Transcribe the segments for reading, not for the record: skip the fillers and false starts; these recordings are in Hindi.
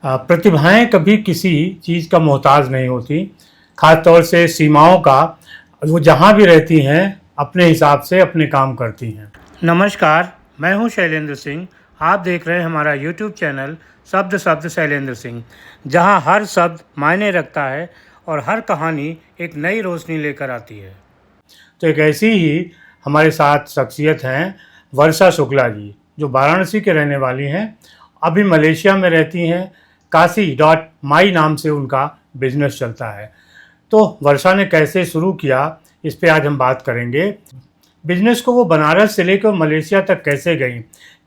प्रतिभाएं कभी किसी चीज़ का मोहताज नहीं होती, खास तौर से सीमाओं का। वो जहाँ भी रहती हैं अपने हिसाब से अपने काम करती हैं। नमस्कार, मैं हूँ शैलेंद्र सिंह। आप देख रहे हैं हमारा यूट्यूब चैनल शब्द शब्द शैलेंद्र सिंह, जहाँ हर शब्द मायने रखता है और हर कहानी एक नई रोशनी लेकर आती है। तो एक ऐसी ही हमारे साथ शख्सियत हैं वर्षा शुक्ला जी, जो वाराणसी के रहने वाली हैं, अभी मलेशिया में रहती हैं। काशी.माई नाम से उनका बिजनेस चलता है। तो वर्षा ने कैसे शुरू किया, इस पे आज हम बात करेंगे। बिजनेस को वो बनारस से लेकर मलेशिया तक कैसे गई,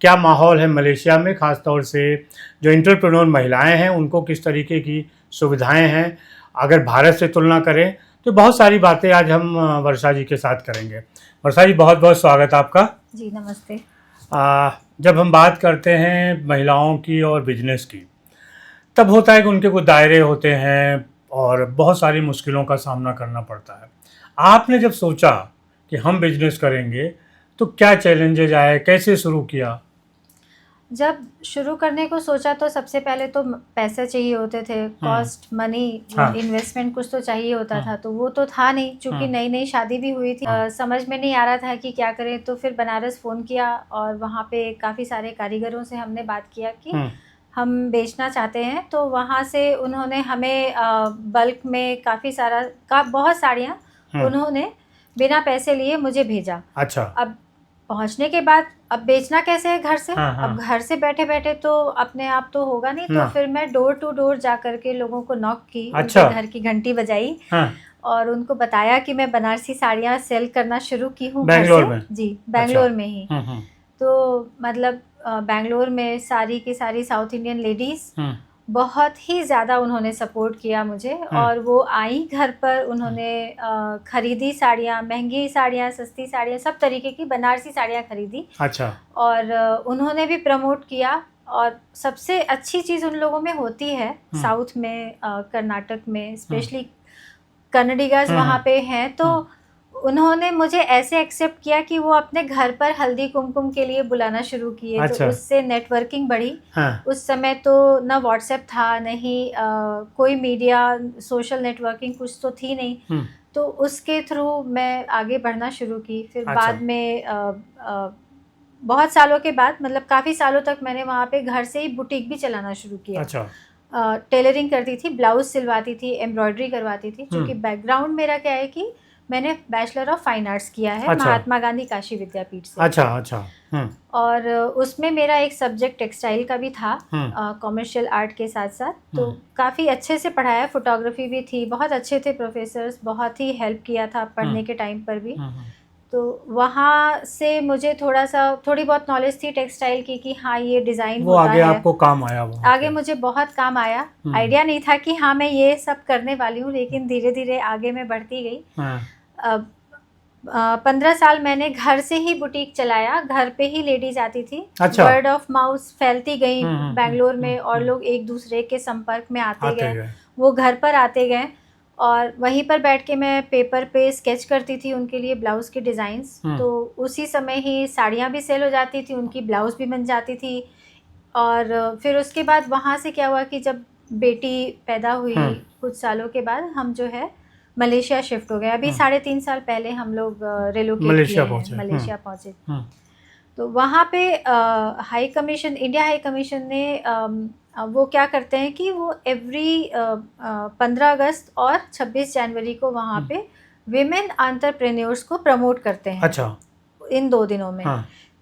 क्या माहौल है मलेशिया में, ख़ास तौर से जो एंटरप्रेन्योर महिलाएं हैं उनको किस तरीके की सुविधाएं हैं, अगर भारत से तुलना करें तो बहुत सारी बातें आज हम वर्षा जी के साथ करेंगे। वर्षा जी, बहुत बहुत स्वागत आपका। जी नमस्ते। जब हम बात करते हैं महिलाओं की और बिजनेस की, तब होता है कि उनके कुछ दायरे होते हैं और बहुत सारी मुश्किलों का सामना करना पड़ता है। आपने जब सोचा कि हम बिजनेस करेंगे तो क्या चैलेंजेज आए, कैसे शुरू किया? जब शुरू करने को सोचा तो सबसे पहले तो पैसे चाहिए होते थे, कॉस्ट मनी, हाँ। इन्वेस्टमेंट कुछ तो चाहिए होता हाँ। था, तो वो तो था नहीं, क्योंकि नई नई शादी भी हुई थी। समझ में नहीं आ रहा था कि क्या करें। तो फिर बनारस फ़ोन किया और वहाँ पे काफ़ी सारे कारीगरों से हमने बात किया कि हम बेचना चाहते हैं। तो वहाँ से उन्होंने हमें बल्क में बहुत साड़ियाँ उन्होंने बिना पैसे लिए मुझे भेजा। अच्छा। अब पहुंचने के बाद अब बेचना कैसे है घर से। हाँ। अब घर से बैठे बैठे तो अपने आप तो होगा नहीं। तो फिर मैं डोर टू डोर जा करके लोगों को नॉक की। अच्छा। उनके घर की घंटी बजाई। हाँ। और उनको बताया कि मैं बनारसी साड़ियाँ सेल करना शुरू की हूँ बैंगलोर में। जी, बैंगलोर में ही। हम्म। तो मतलब बैंगलोर में सारी की सारी साउथ इंडियन लेडीज़ बहुत ही ज़्यादा उन्होंने सपोर्ट किया मुझे। और वो आई घर पर, उन्होंने ख़रीदी साड़ियाँ, महंगी साड़ियाँ, सस्ती साड़ियाँ, सब तरीके की बनारसी साड़ियाँ ख़रीदी। अच्छा। और उन्होंने भी प्रमोट किया। और सबसे अच्छी चीज़ उन लोगों में होती है साउथ में, कर्नाटक में स्पेशली कन्नडिगाज वहाँ पे हैं, तो उन्होंने मुझे ऐसे एक्सेप्ट किया कि वो अपने घर पर हल्दी कुमकुम के लिए बुलाना शुरू किए। अच्छा। तो उससे नेटवर्किंग बढ़ी। उस समय तो ना व्हाट्सएप था, नहीं कोई मीडिया, सोशल नेटवर्किंग कुछ तो थी नहीं। तो उसके थ्रू मैं आगे बढ़ना शुरू की। फिर बाद में बहुत सालों के बाद, मतलब काफ़ी सालों तक मैंने वहाँ पे घर से ही बुटीक भी चलाना शुरू किया। अच्छा। टेलरिंग करती थी, ब्लाउज सिलवाती थी, एम्ब्रॉयडरी करवाती थी। क्योंकि बैकग्राउंड मेरा क्या है कि मैंने बैचलर ऑफ फाइन आर्ट्स किया है। अच्छा। महात्मा गांधी काशी विद्यापीठ से। अच्छा। और उसमें मेरा एक सब्जेक्ट टेक्सटाइल का भी था, कॉमर्शियल आर्ट के साथ साथ। तो काफ़ी अच्छे से पढ़ाया, फोटोग्राफी भी थी, बहुत अच्छे थे प्रोफेसर्स, बहुत ही हेल्प किया था पढ़ने के टाइम पर भी। तो वहाँ से मुझे थोड़ी बहुत नॉलेज थी टेक्सटाइल की कि हाँ ये डिज़ाइन वो होता आगे है। आपको काम आया वो? आगे मुझे बहुत काम आया। आइडिया नहीं था कि हाँ मैं ये सब करने वाली हूँ, लेकिन धीरे धीरे आगे मैं बढ़ती गई। 15 साल मैंने घर से ही बुटीक चलाया, घर पे ही लेडीज आती थी। अच्छा। वर्ड ऑफ माउथ फैलती गई बैंगलोर में, और लोग एक दूसरे के संपर्क में आते गए। वो घर पर आते गए और वहीं पर बैठ के मैं पेपर पे स्केच करती थी उनके लिए ब्लाउज़ के डिज़ाइंस। तो उसी समय ही साड़ियाँ भी सेल हो जाती थी, उनकी ब्लाउज़ भी बन जाती थी। और फिर उसके बाद वहाँ से क्या हुआ कि जब बेटी पैदा हुई कुछ सालों के बाद, हम जो है मलेशिया शिफ्ट हो गए। अभी 3.5 साल पहले हम लोग रिलोकेट मलेशिया पहुँचे। तो वहाँ पे इंडिया हाई कमीशन ने वो क्या करते हैं कि वो एवरी 15 अगस्त और 26 जनवरी को वहाँ पे विमेन एंटरप्रेन्योर्स को प्रमोट करते हैं। अच्छा। इन 2 दिनों में।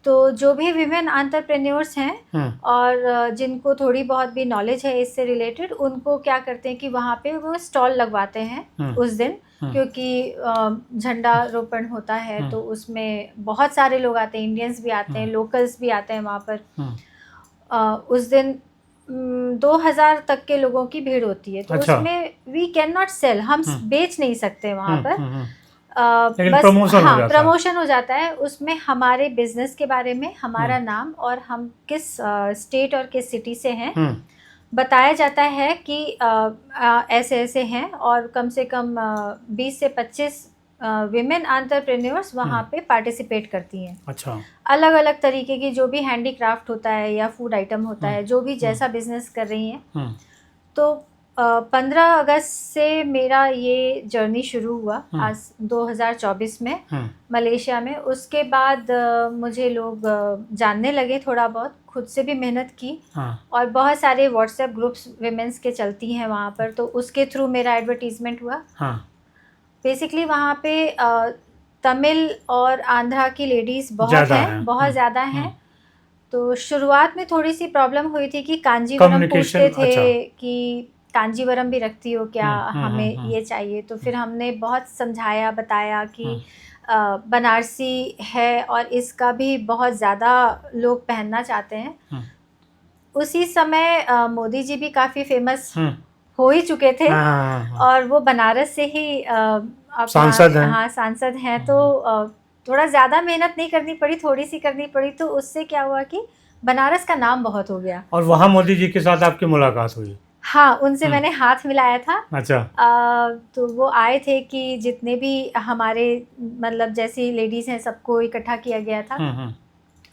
तो जो भी विमेन एंटरप्रेन्योर्स हैं और जिनको थोड़ी बहुत भी नॉलेज है इससे रिलेटेड, उनको क्या करते हैं कि वहाँ पे वो स्टॉल लगवाते हैं उस दिन। क्योंकि झंडा रोपण होता है, तो उसमें बहुत सारे लोग आते हैं, इंडियंस भी आते हैं, लोकल्स भी आते हैं वहाँ पर। उस दिन 2000 तक के लोगों की भीड़ होती है। तो उसमें वी कैन नॉट सेल, हम बेच नहीं सकते वहाँ पर। बस प्रमोशन हो जाता है। उसमें हमारे बिजनेस के बारे में, हमारा नाम और हम किस स्टेट और किस सिटी से हैं बताया जाता है कि ऐसे ऐसे हैं। और कम से कम 20 से 25 विमेन एंटरप्रेन्योर्स वहाँ पे पार्टिसिपेट करती हैं। अच्छा। अलग अलग तरीके की जो भी हैंडीक्राफ्ट होता है या फूड आइटम होता है, जो भी जैसा बिजनेस कर रही हैं। तो 15 अगस्त से मेरा ये जर्नी शुरू हुआ आज 2024 में मलेशिया में। उसके बाद मुझे लोग जानने लगे, थोड़ा बहुत खुद से भी मेहनत की। और बहुत सारे व्हाट्सएप ग्रुप्स विमेंस के चलती हैं वहाँ पर, तो उसके थ्रू मेरा एडवर्टीजमेंट हुआ। बेसिकली वहाँ पे तमिल और आंध्रा की लेडीज़ बहुत हैं, बहुत ज़्यादा हैं। तो शुरुआत में थोड़ी सी प्रॉब्लम हुई थी कि कांजीवरम पूछते थे। अच्छा। कि कांजीवरम भी रखती हो क्या, हमें ये चाहिए। तो फिर हमने बहुत समझाया, बताया कि बनारसी है और इसका भी बहुत ज़्यादा लोग पहनना चाहते हैं। उसी समय मोदी जी भी काफ़ी फेमस हो ही चुके थे। और वो बनारस से ही सांसद हैं। हाँ, सांसद हैं। तो थोड़ा ज़्यादा मेहनत नहीं करनी पड़ी, थोड़ी सी करनी पड़ी। तो उससे क्या हुआ कि बनारस का नाम बहुत हो गया। और वहाँ मोदी जी के साथ आपकी मुलाकात हुई? हाँ, उनसे मैंने हाथ मिलाया था। अच्छा। तो वो आए थे कि जितने भी हमारे मतलब जैसी लेडीज़ हैं सबको इकट्ठा किया गया था।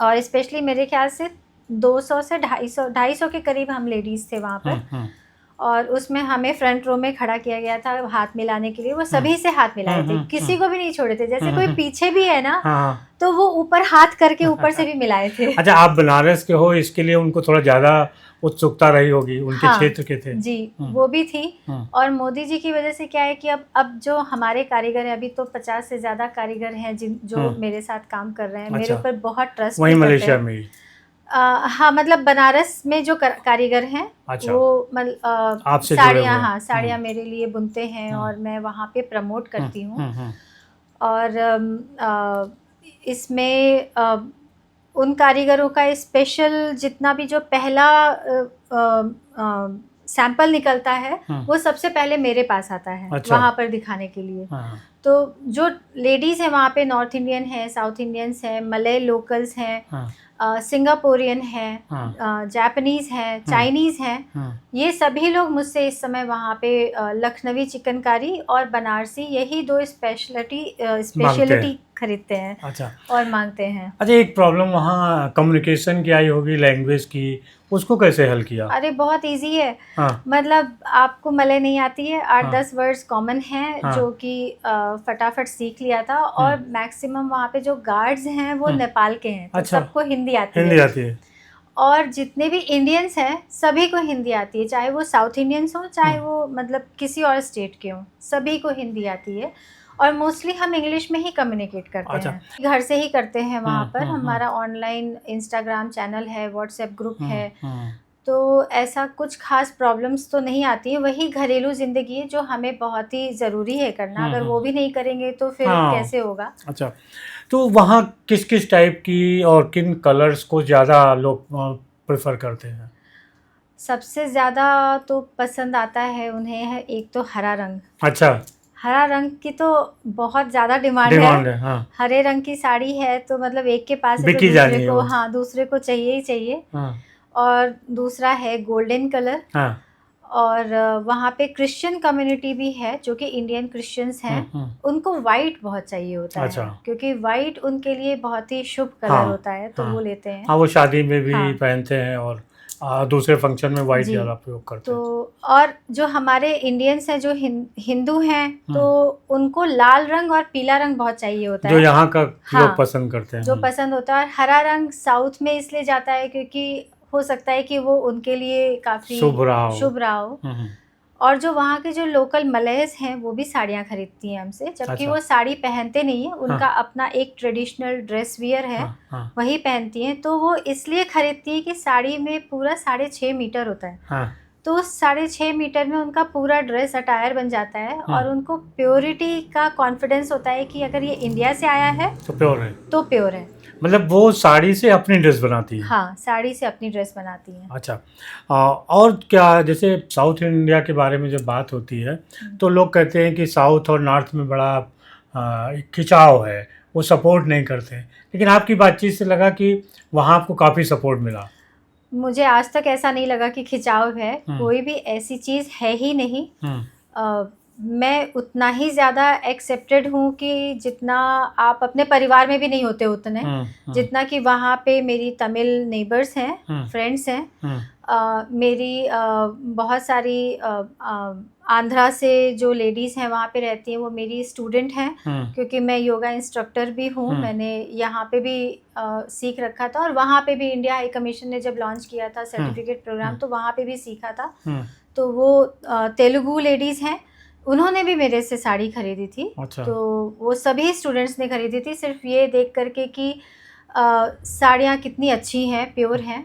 और स्पेशली मेरे ख्याल से 200 से 250 के करीब हम लेडीज़ थे वहाँ पर। और उसमें हमें फ्रंट रो में खड़ा किया गया था हाथ मिलाने के लिए। वो सभी से हाथ मिलाए थे, किसी को भी नहीं छोड़े थे। जैसे कोई पीछे भी है ना, तो वो ऊपर हाथ करके ऊपर से भी मिलाए थे। अच्छा, आप बनारस के हो, इसके लिए उनको थोड़ा ज़्यादा उत्सुकता रही होगी, उनके क्षेत्र के थे। जी, वो भी थी। और मोदी जी की वजह से क्या है कि अब जो हमारे कारीगर हैं, अभी तो 50 से ज़्यादा कारीगर हैं जो मेरे साथ काम कर रहे हैं। मेरे ऊपर बहुत ट्रस्ट वहीं मलेशिया में? हाँ, मतलब बनारस में जो कारीगर हैं। अच्छा। वो साड़ियाँ, हाँ, साड़ियाँ मेरे लिए बुनते हैं और मैं वहाँ पे प्रमोट करती हूँ। और इसमें उन कारीगरों का स्पेशल जितना भी जो पहला सैंपल निकलता है, वो सबसे पहले मेरे पास आता है। अच्छा। वहाँ पर दिखाने के लिए। तो जो लेडीज़ हैं वहाँ पे नॉर्थ इंडियन है, साउथ इंडियंस हैं, मलय लोकल्स हैं, सिंगापुरियन हैं, जापानीज़ हैं, चाइनीज़ हैं। ये सभी लोग मुझसे इस समय वहाँ पे लखनवी चिकनकारी और बनारसी, यही 2 स्पेशलिटी खरीदते हैं। अच्छा। और मांगते हैं। अच्छा, एक प्रॉब्लम वहाँ कम्युनिकेशन की आई होगी, लैंग्वेज की, उसको कैसे हल किया? अरे बहुत इजी है। मतलब आपको मलय नहीं आती है, 8-10 वर्ड्स कॉमन हैं जो कि फटाफट सीख लिया था। और मैक्सिमम वहाँ पे जो गार्ड्स हैं वो नेपाल के हैं। तो अच्छा। सबको हिंदी आती है। और जितने भी इंडियंस हैं सभी को हिंदी आती है, चाहे वो साउथ इंडियंस हो, चाहे वो मतलब किसी और स्टेट के हों, सभी को हिंदी आती है। और मोस्टली हम इंग्लिश में ही कम्युनिकेट करते हैं। घर से ही करते हैं वहाँ पर। हमारा ऑनलाइन इंस्टाग्राम चैनल है, व्हाट्सएप ग्रुप है। तो ऐसा कुछ खास प्रॉब्लम्स तो नहीं आती है। वही घरेलू ज़िंदगी है जो हमें बहुत ही ज़रूरी है करना। अगर वो भी नहीं करेंगे तो फिर कैसे होगा। अच्छा, तो वहाँ किस किस टाइप की और किन कलर्स को ज़्यादा लोग प्रेफर करते हैं? सबसे ज़्यादा तो पसंद आता है उन्हें है एक तो हरा रंग। अच्छा। हरा रंग की तो बहुत ज़्यादा डिमांड है। हाँ। हरे रंग की साड़ी है तो मतलब एक के पास है तो दूसरे को, हाँ, दूसरे को चाहिए ही चाहिए। और दूसरा है गोल्डन कलर। और वहाँ पे क्रिश्चियन कम्युनिटी भी है जो कि इंडियन क्रिश्चियंस हैं। उनको वाइट बहुत चाहिए होता है। अच्छा। क्योंकि वाइट उनके लिए बहुत ही शुभ कलर होता है, तो वो लेते हैं। हाँ, वो शादी में भी पहनते हैं और दूसरे फंक्शन में वाइट ज़्यादा प्रयोग करते हैं। तो और जो हमारे इंडियंस हैं जो हिंदू हैं, तो उनको लाल रंग और पीला रंग बहुत चाहिए होता है, जो यहाँ का लोग पसंद करते हैं। जो पसंद होता है। हरा रंग साउथ में इसलिए जाता है क्योंकि हो सकता है कि वो उनके लिए काफ़ी शुभ रहा हो। और जो वहाँ के जो लोकल मलयस हैं वो भी साड़ियाँ खरीदती हैं हमसे, जबकि अच्छा। वो साड़ी पहनते नहीं है, उनका अपना एक ट्रेडिशनल ड्रेस वियर है, वही पहनती हैं। तो वो इसलिए खरीदती है कि साड़ी में पूरा 6.5 मीटर होता है। तो उस 6.5 मीटर में उनका पूरा ड्रेस अटायर बन जाता है। और उनको प्योरिटी का कॉन्फिडेंस होता है कि अगर ये इंडिया से आया है तो प्योर है। मतलब वो साड़ी से अपनी ड्रेस बनाती है? हाँ, साड़ी से अपनी ड्रेस बनाती है। अच्छा। और क्या, जैसे साउथ इंडिया के बारे में जब बात होती है तो लोग कहते हैं कि साउथ और नॉर्थ में बड़ा खिंचाव है, वो सपोर्ट नहीं करते, लेकिन आपकी बातचीत से लगा कि वहाँ आपको काफ़ी सपोर्ट मिला। मुझे आज तक ऐसा नहीं लगा कि खिंचाव है, कोई भी ऐसी चीज़ है ही नहीं। मैं उतना ही ज़्यादा एक्सेप्टेड हूँ कि जितना आप अपने परिवार में भी नहीं होते उतने, जितना कि वहाँ पे मेरी तमिल नेबर्स हैं, फ्रेंड्स हैं, मेरी बहुत सारी आंध्रा से जो लेडीज़ हैं वहाँ पे रहती हैं, वो मेरी स्टूडेंट हैं, क्योंकि मैं योगा इंस्ट्रक्टर भी हूँ। मैंने यहाँ पे भी सीख रखा था, और वहाँ पे भी इंडिया हाई कमीशन ने जब लॉन्च किया था सर्टिफिकेट प्रोग्राम, तो वहाँ पे भी सीखा था। तो वो तेलुगु लेडीज़ हैं, उन्होंने भी मेरे से साड़ी खरीदी थी। अच्छा। तो वो सभी स्टूडेंट्स ने खरीदी थी, सिर्फ ये देख करके कि साड़ियाँ कितनी अच्छी हैं, प्योर हैं।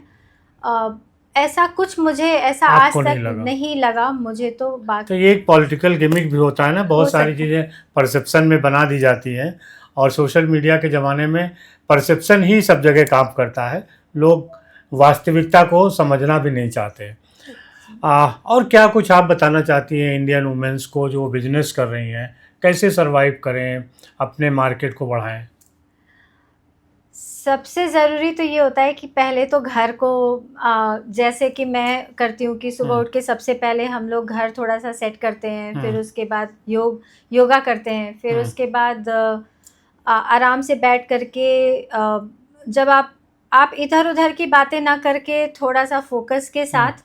ऐसा कुछ मुझे ऐसा आज तक नहीं लगा मुझे। तो बात, तो ये एक पॉलिटिकल गिमिक भी होता है ना, बहुत सारी चीज़ें परसेप्शन में बना दी जाती हैं, और सोशल मीडिया के ज़माने में परसेप्शन ही सब जगह काम करता है, लोग वास्तविकता को समझना भी नहीं चाहते। और क्या कुछ आप बताना चाहती हैं इंडियन वुमेन्स को जो बिजनेस कर रही हैं, कैसे सरवाइव करें, अपने मार्केट को बढ़ाएं? सबसे ज़रूरी तो ये होता है कि पहले तो घर को, जैसे कि मैं करती हूँ कि सुबह उठ के सबसे पहले हम लोग घर थोड़ा सा सेट करते हैं, फिर उसके बाद योगा करते हैं, फिर उसके बाद आराम से बैठ करके जब आप इधर उधर की बातें ना करके थोड़ा सा फोकस के साथ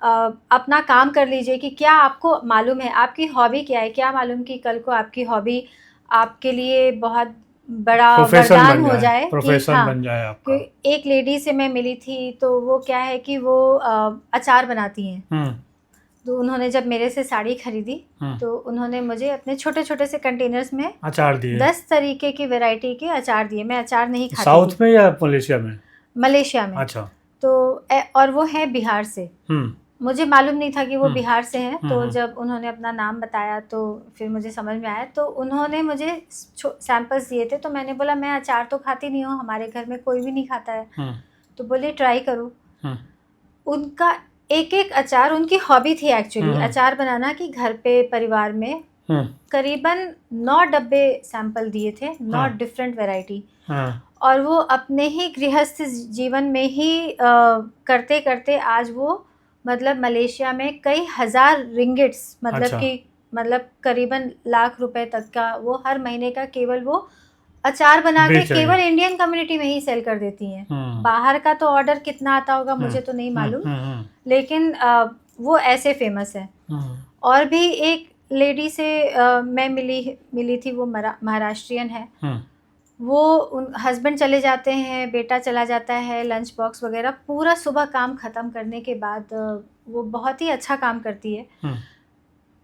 अपना काम कर लीजिए कि क्या आपको मालूम है, आपकी हॉबी क्या है। क्या मालूम कि कल को आपकी हॉबी आपके लिए बहुत बड़ा वरदान हो जाए, प्रोफेशन बन जाए आपका। एक लेडी से मैं मिली थी, तो वो क्या है कि वो अचार बनाती हैं। तो उन्होंने जब मेरे से साड़ी खरीदी, तो उन्होंने मुझे अपने छोटे छोटे से कंटेनर्स में अचार दिए, 10 तरीके की वैरायटी के अचार दिए। मैं अचार नहीं खाती। साउथ में या मलेशिया में? मलेशिया में। अच्छा। तो और वो है बिहार से। मुझे मालूम नहीं था कि वो बिहार से हैं। तो जब उन्होंने अपना नाम बताया तो फिर मुझे समझ में आया। तो उन्होंने मुझे सैंपल्स दिए थे, तो मैंने बोला मैं अचार तो खाती नहीं हूँ, हमारे घर में कोई भी नहीं खाता है। तो बोले ट्राई करो। उनका एक एक अचार, उनकी हॉबी थी एक्चुअली अचार बनाना, कि घर पे परिवार में करीबन 9 डब्बे सैंपल दिए थे, 9 डिफरेंट वैरायटी। और वो अपने ही गृहस्थ जीवन में ही करते करते आज वो मतलब मलेशिया में कई हजार रिंगिट्स, मतलब अच्छा। कि मतलब करीबन लाख रुपए तक का वो हर महीने का केवल वो अचार बना के केवल इंडियन कम्युनिटी में ही सेल कर देती हैं। बाहर का तो ऑर्डर कितना आता होगा मुझे तो नहीं मालूम, लेकिन वो ऐसे फेमस है। और भी एक लेडी से मैं मिली थी, वो महाराष्ट्रियन है। वो हस्बैंड चले जाते हैं, बेटा चला जाता है, लंच बॉक्स वगैरह पूरा सुबह काम ख़त्म करने के बाद वो बहुत ही अच्छा काम करती है।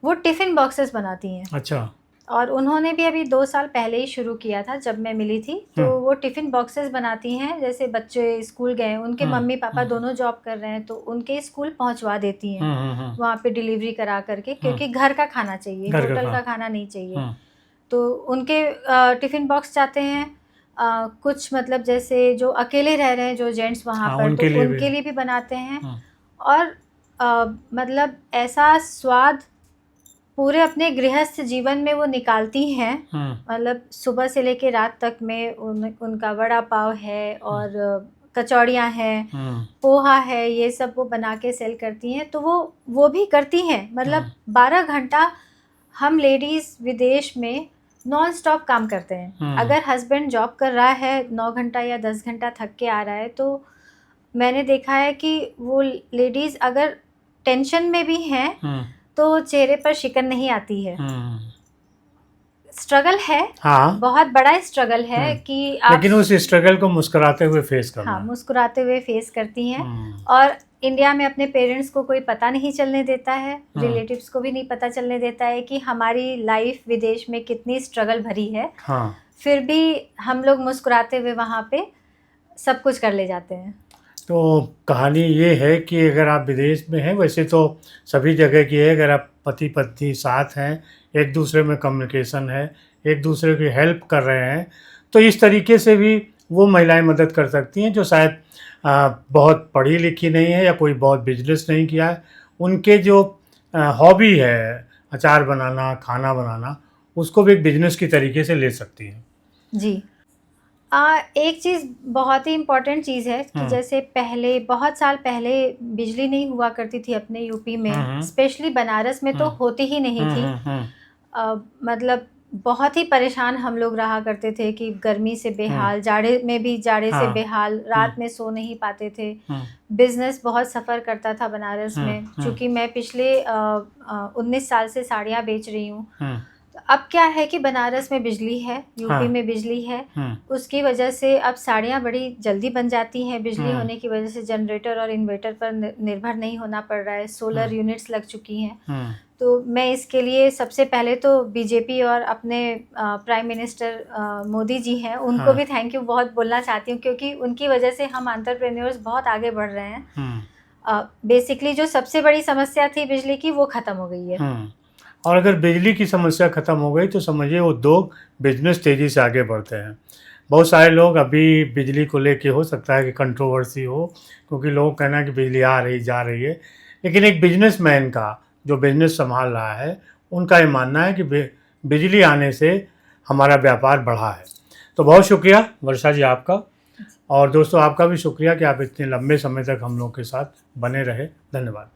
वो टिफ़िन बॉक्सेस बनाती हैं। अच्छा। और उन्होंने भी अभी 2 साल पहले ही शुरू किया था जब मैं मिली थी। तो वो टिफ़िन बॉक्सेस बनाती हैं, जैसे बच्चे स्कूल गए, उनके मम्मी पापा दोनों जॉब कर रहे हैं, तो उनके स्कूल पहुंचवा देती हैं वहाँ पे डिलीवरी करा करके, क्योंकि घर का खाना चाहिए, होटल का खाना नहीं चाहिए। तो उनके टिफ़िन बॉक्स जाते हैं। कुछ मतलब जैसे जो अकेले रह रहे हैं जो जेंट्स वहाँ पर, तो उनके लिए भी बनाते हैं। और मतलब ऐसा स्वाद पूरे अपने गृहस्थ जीवन में वो निकालती हैं। मतलब सुबह से लेके रात तक में उनका वड़ा पाव है और कचौड़ियाँ हैं, पोहा है, ये सब वो बना के सेल करती हैं। तो वो भी करती हैं, मतलब 12 घंटा हम लेडीज़ विदेश में नॉन स्टॉप काम करते हैं। अगर हस्बैंड जॉब कर रहा है 9 घंटा या 10 घंटा थक के आ रहा है, तो मैंने देखा है कि वो लेडीज़ अगर टेंशन में भी हैं तो चेहरे पर शिकन नहीं आती है। स्ट्रगल है, हाँ, बहुत बड़ा स्ट्रगल है कि आप, लेकिन उस स्ट्रगल को मुस्कुराते हुए फेस करना। हाँ, मुस्कुराते हुए फेस करती हैं। और इंडिया में अपने पेरेंट्स को कोई पता नहीं चलने देता है, रिलेटिव्स को भी नहीं पता चलने देता है कि हमारी लाइफ विदेश में कितनी स्ट्रगल भरी है। हाँ। फिर भी हम लोग मुस्कुराते हुए वहाँ पे सब कुछ कर ले जाते हैं। तो कहानी ये है कि अगर आप विदेश में हैं, वैसे तो सभी जगह की है, अगर आप पति पत्नी साथ हैं, एक दूसरे में कम्युनिकेशन है, एक दूसरे की हेल्प कर रहे हैं, तो इस तरीके से भी वो महिलाएं मदद कर सकती हैं जो शायद बहुत पढ़ी लिखी नहीं है या कोई बहुत बिजनेस नहीं किया है। उनके जो हॉबी है अचार बनाना, खाना बनाना, उसको भी एक बिजनेस की तरीके से ले सकती हैं। जी। एक चीज़ बहुत ही इम्पॉर्टेंट चीज़ है कि जैसे पहले बहुत साल पहले बिजली नहीं हुआ करती थी अपने यूपी में, स्पेशली बनारस में तो होती ही नहीं थी। मतलब बहुत ही परेशान हम लोग रहा करते थे कि गर्मी से बेहाल, जाड़े में भी जाड़े से बेहाल, रात में सो नहीं पाते थे। बिजनेस बहुत सफ़र करता था बनारस में, क्योंकि मैं पिछले 19 साल से साड़ियाँ बेच रही हूँ। तो अब क्या है कि बनारस में बिजली है, यूपी में बिजली है, उसकी वजह से अब साड़ियाँ बड़ी जल्दी बन जाती हैं। बिजली होने की वजह से जनरेटर और इन्वर्टर पर निर्भर नहीं होना पड़ रहा है, सोलर यूनिट्स लग चुकी हैं। तो मैं इसके लिए सबसे पहले तो बीजेपी और अपने प्राइम मिनिस्टर मोदी जी हैं, उनको भी थैंक यू बहुत बोलना चाहती हूँ, क्योंकि उनकी वजह से हम एंटरप्रेन्योर्स बहुत आगे बढ़ रहे हैं। बेसिकली जो सबसे बड़ी समस्या थी बिजली की, वो ख़त्म हो गई है। और अगर बिजली की समस्या ख़त्म हो गई तो समझिए उद्योग बिजनेस तेज़ी से आगे बढ़ते हैं। बहुत सारे लोग अभी बिजली को लेके हो सकता है कि कंट्रोवर्सी हो, क्योंकि लोग कहना है कि बिजली आ रही जा रही है, लेकिन एक बिजनेसमैन का जो बिजनेस संभाल रहा है, उनका ये मानना है कि बिजली आने से हमारा व्यापार बढ़ा है। तो बहुत शुक्रिया वर्षा जी आपका, और दोस्तों आपका भी शुक्रिया कि आप इतने लंबे समय तक हम लोग के साथ बने रहे। धन्यवाद।